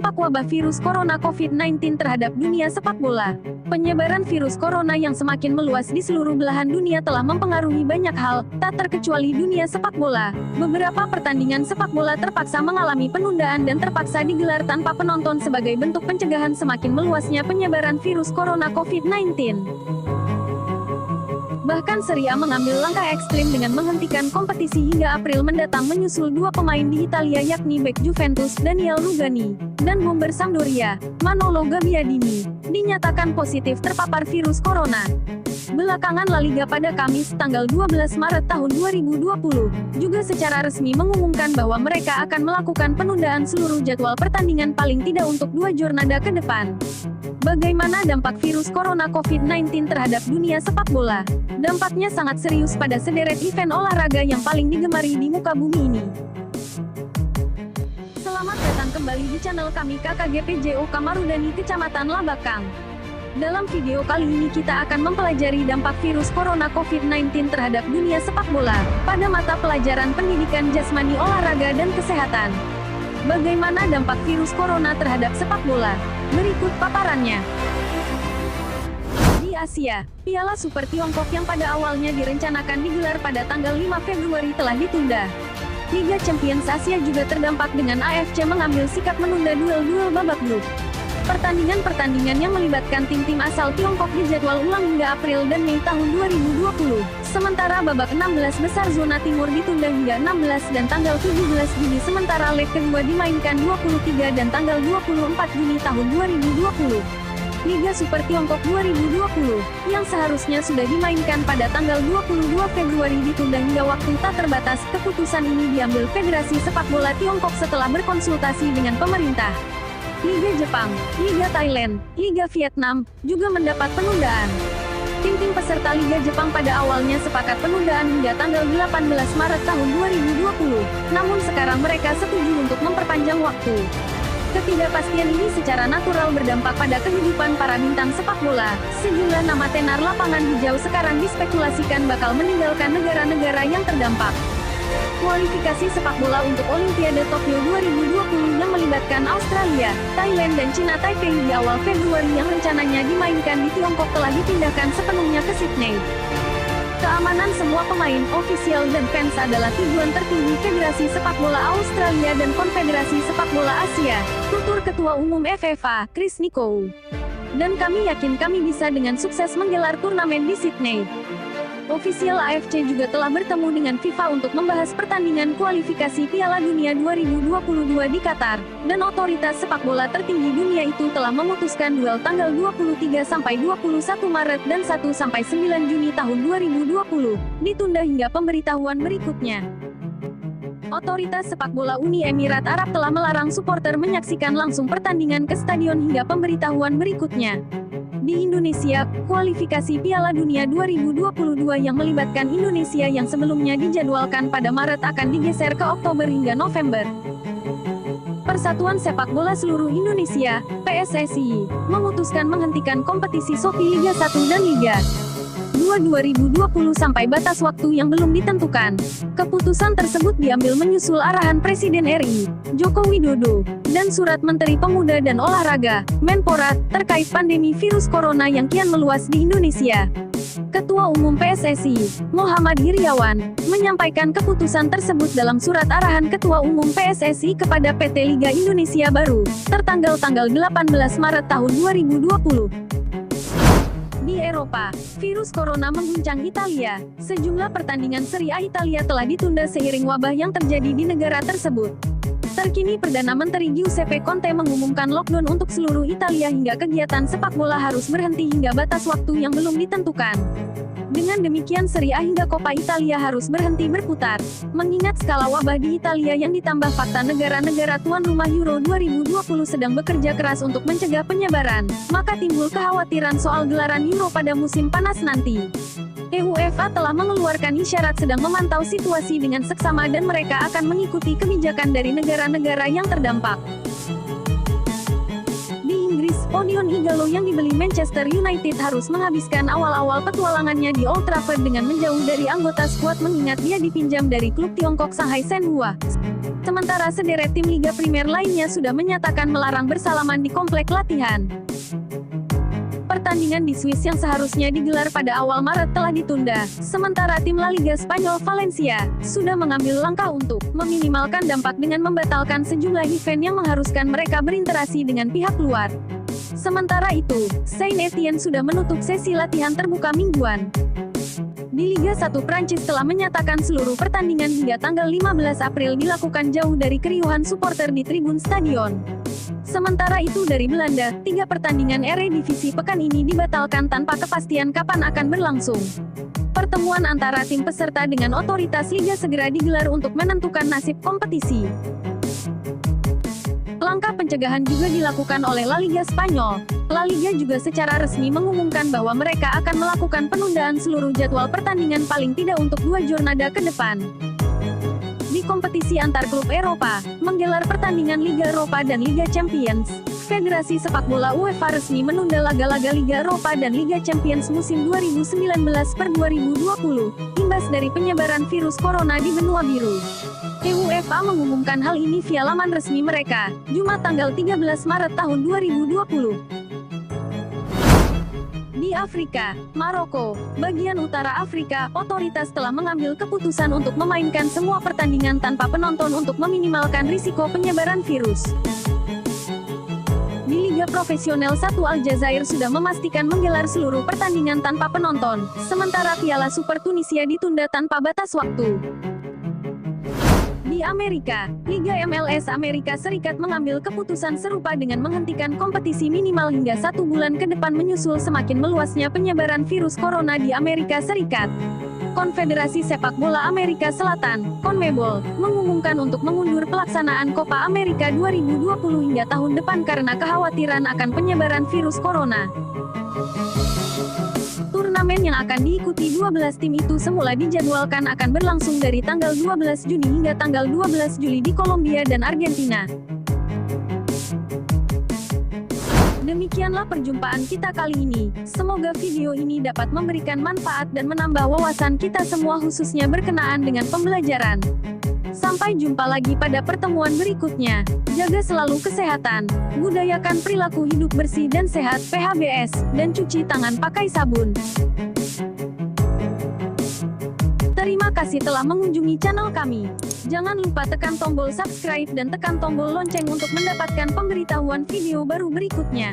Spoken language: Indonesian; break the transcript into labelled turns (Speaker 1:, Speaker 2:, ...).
Speaker 1: dampak wabah virus corona COVID-19 terhadap dunia sepak bola. Penyebaran virus corona yang semakin meluas di seluruh belahan dunia telah mempengaruhi banyak hal, tak terkecuali dunia sepak bola. Beberapa pertandingan sepak bola terpaksa mengalami penundaan dan terpaksa digelar tanpa penonton sebagai bentuk pencegahan semakin meluasnya penyebaran virus corona COVID-19. Bahkan Serie A mengambil langkah ekstrim dengan menghentikan kompetisi hingga April mendatang menyusul dua pemain di Italia yakni bek Juventus Daniel Rugani dan bomber Sampdoria, Manolo Gabbiadini, dinyatakan positif terpapar virus corona. Belakangan La Liga pada Kamis, tanggal 12 Maret tahun 2020, juga secara resmi mengumumkan bahwa mereka akan melakukan penundaan seluruh jadwal pertandingan paling tidak untuk 2 jornada ke depan. Bagaimana dampak virus corona COVID-19 terhadap dunia sepak bola? Dampaknya sangat serius pada sederet event olahraga yang paling digemari di muka bumi ini. Selamat datang kembali di channel kami KKGPJO Kamarudani Kecamatan Labakang. Dalam video kali ini kita akan mempelajari dampak virus corona COVID-19 terhadap dunia sepak bola, pada mata pelajaran pendidikan jasmani olahraga dan kesehatan. Bagaimana dampak virus corona terhadap sepak bola? Berikut paparannya. Di Asia, Piala Super Tiongkok yang pada awalnya direncanakan digelar pada tanggal 5 Februari telah ditunda. Liga Champions Asia juga terdampak dengan AFC mengambil sikap menunda duel-duel babak grup. Pertandingan-pertandingan yang melibatkan tim-tim asal Tiongkok dijadwal ulang hingga April dan Mei tahun 2020. Sementara babak 16 besar zona timur ditunda hingga 16 dan tanggal 17 Juni sementara leg kedua dimainkan 23 dan tanggal 24 Juni tahun 2020. Liga Super Tiongkok 2020, yang seharusnya sudah dimainkan pada tanggal 22 Februari ditunda hingga waktu tak terbatas. Keputusan ini diambil Federasi Sepak Bola Tiongkok setelah berkonsultasi dengan pemerintah. Liga Jepang, Liga Thailand, Liga Vietnam, juga mendapat penundaan. Tim-tim peserta Liga Jepang pada awalnya sepakat penundaan hingga tanggal 18 Maret tahun 2020, namun sekarang mereka setuju untuk memperpanjang waktu. Ketidakpastian ini secara natural berdampak pada kehidupan para bintang sepak bola. Sejumlah nama tenar lapangan hijau sekarang dispekulasikan bakal meninggalkan negara-negara yang terdampak. Kualifikasi sepak bola untuk Olimpiade Tokyo 2020 yang melibatkan Australia, Thailand dan Cina Taipei di awal Februari yang rencananya dimainkan di Tiongkok telah dipindahkan sepenuhnya ke Sydney. Keamanan semua pemain, ofisial dan fans adalah tujuan tertinggi Federasi Sepak Bola Australia dan Konfederasi Sepak Bola Asia, tutur Ketua Umum FFA, Chris Nikou. Dan kami yakin kami bisa dengan sukses menggelar turnamen di Sydney. Ofisial AFC juga telah bertemu dengan FIFA untuk membahas pertandingan kualifikasi Piala Dunia 2022 di Qatar, dan otoritas sepak bola tertinggi dunia itu telah memutuskan duel tanggal 23 sampai 21 Maret dan 1 sampai 9 Juni tahun 2020 ditunda hingga pemberitahuan berikutnya. Otoritas sepak bola Uni Emirat Arab telah melarang supporter menyaksikan langsung pertandingan ke stadion hingga pemberitahuan berikutnya. Di Indonesia, kualifikasi Piala Dunia 2022 yang melibatkan Indonesia yang sebelumnya dijadwalkan pada Maret akan digeser ke Oktober hingga November. Persatuan Sepak Bola Seluruh Indonesia, PSSI, memutuskan menghentikan kompetisi SOFI Liga 1 dan Liga 2 2020 sampai batas waktu yang belum ditentukan. Keputusan tersebut diambil menyusul arahan Presiden RI, Joko Widodo, dan Surat Menteri Pemuda dan Olahraga, Menpora, terkait pandemi virus corona yang kian meluas di Indonesia. Ketua Umum PSSI, Muhammad Hiriawan, menyampaikan keputusan tersebut dalam surat arahan Ketua Umum PSSI kepada PT Liga Indonesia Baru, tertanggal tanggal 18 Maret tahun 2020. Di Eropa, virus corona mengguncang Italia. Sejumlah pertandingan Serie A Italia telah ditunda seiring wabah yang terjadi di negara tersebut. Terkini Perdana Menteri Giuseppe Conte mengumumkan lockdown untuk seluruh Italia hingga kegiatan sepak bola harus berhenti hingga batas waktu yang belum ditentukan. Dengan demikian Serie A hingga Coppa Italia harus berhenti berputar. Mengingat skala wabah di Italia yang ditambah fakta negara-negara tuan rumah Euro 2020 sedang bekerja keras untuk mencegah penyebaran, maka timbul kekhawatiran soal gelaran Euro pada musim panas nanti. UEFA telah mengeluarkan isyarat sedang memantau situasi dengan seksama dan mereka akan mengikuti kebijakan dari negara-negara yang terdampak. Odion Ighalo yang dibeli Manchester United harus menghabiskan awal-awal petualangannya di Old Trafford dengan menjauh dari anggota skuad mengingat dia dipinjam dari klub Tiongkok Shanghai Shenhua. Sementara sederet tim Liga Primer lainnya sudah menyatakan melarang bersalaman di komplek latihan. Pertandingan di Swiss yang seharusnya digelar pada awal Maret telah ditunda, sementara tim La Liga Spanyol Valencia sudah mengambil langkah untuk meminimalkan dampak dengan membatalkan sejumlah event yang mengharuskan mereka berinteraksi dengan pihak luar. Sementara itu, Saint-Étienne sudah menutup sesi latihan terbuka mingguan. Di Liga 1 Prancis telah menyatakan seluruh pertandingan hingga tanggal 15 April dilakukan jauh dari keriuhan supporter di tribun stadion. Sementara itu dari Belanda, 3 pertandingan Eredivisie pekan ini dibatalkan tanpa kepastian kapan akan berlangsung. Pertemuan antara tim peserta dengan otoritas liga segera digelar untuk menentukan nasib kompetisi. Langkah pencegahan juga dilakukan oleh La Liga Spanyol. La Liga juga secara resmi mengumumkan bahwa mereka akan melakukan penundaan seluruh jadwal pertandingan paling tidak untuk 2 jornada ke depan. Di kompetisi antar klub Eropa, menggelar pertandingan Liga Eropa dan Liga Champions, Federasi Sepak Bola UEFA resmi menunda laga-laga Liga Eropa dan Liga Champions musim 2019-2020, imbas dari penyebaran virus corona di benua biru. UEFA mengumumkan hal ini via laman resmi mereka, Jumat tanggal 13 Maret tahun 2020. Di Afrika, Maroko, bagian utara Afrika, otoritas telah mengambil keputusan untuk memainkan semua pertandingan tanpa penonton untuk meminimalkan risiko penyebaran virus. Di Liga Profesional 1 Aljazair sudah memastikan menggelar seluruh pertandingan tanpa penonton, sementara Piala Super Tunisia ditunda tanpa batas waktu. Di Amerika, Liga MLS Amerika Serikat mengambil keputusan serupa dengan menghentikan kompetisi minimal hingga 1 bulan ke depan menyusul semakin meluasnya penyebaran virus corona di Amerika Serikat. Konfederasi Sepak Bola Amerika Selatan, CONMEBOL, mengumumkan untuk mengundur pelaksanaan Copa America 2020 hingga tahun depan karena kekhawatiran akan penyebaran virus corona. Turnamen yang akan diikuti 12 tim itu semula dijadwalkan akan berlangsung dari tanggal 12 Juni hingga tanggal 12 Juli di Kolombia dan Argentina. Demikianlah perjumpaan kita kali ini. Semoga video ini dapat memberikan manfaat dan menambah wawasan kita semua khususnya berkenaan dengan pembelajaran. Sampai jumpa lagi pada pertemuan berikutnya. Jaga selalu kesehatan, budayakan perilaku hidup bersih dan sehat (PHBS), dan cuci tangan pakai sabun. Terima kasih telah mengunjungi channel kami. Jangan lupa tekan tombol subscribe dan tekan tombol lonceng untuk mendapatkan pemberitahuan video baru berikutnya.